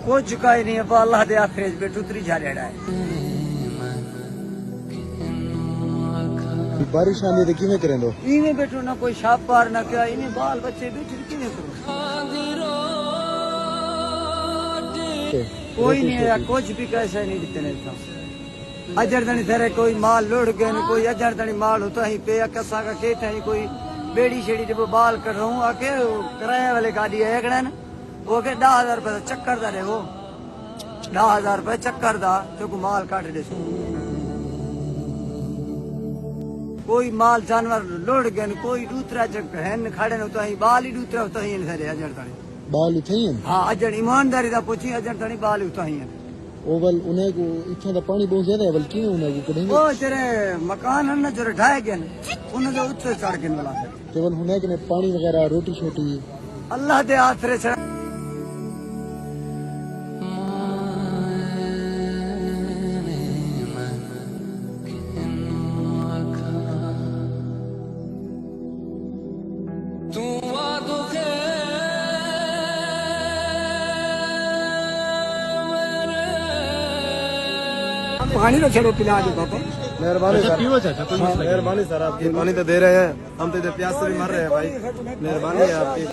कोई चुका ही नहीं है, अल्लाह दे आखिर बेटू उतरी जा रहा है। बारिश आंदी तो किवें करें दो इन्हें बेटू ना कोई छाप पार ना क्या, इन्हें बाल बच्चे बेटू किवें करो, कोई नहीं है, कुछ भी कैसे नहीं दिते नहीं था। अजर दनी तेरे कोई माल लुढ़ गए, कोई अजर दनी माल होता ही पे कसा का केट है, कोई बेड़ी शेड़ी जब बाल कर रहा हूँ आके किराए वाले गाड़ी है एक ना वो के 10,000 रुपए चक्कर दा रे, वो 10,000 रुपए चक्कर दा जो को माल काट दे। कोई माल जानवर लुढ़ गए, कोई दूसरा जग है खड़े न तो ही बाल ही दूसरा होता ही तेरे अजर दनी बाल उठाई हैं। हाँ अजर ईमानदारी दा पूछी अजर दनी बाल उठा ही है। ओवल उन्हें को इतना दा पानी बहुत ज्यादा है, बल किवें उन्हें को करेंगे वो तेरे मकान है ना जो ढाए गए उन्हें जो उत्ते चढ़ के मिला केवल उन्हें के पानी वगैरह रोटी छोटी अल्लाह दे आसरे चढ़। पानी तो चलो पिला दो पापा, मेहरबानी सर। मेहरबानी सर आपकी, पानी तो दे रहे हैं, हम तो इधर प्यास से भी मर रहे हैं भाई, मेहरबानी है आपकी।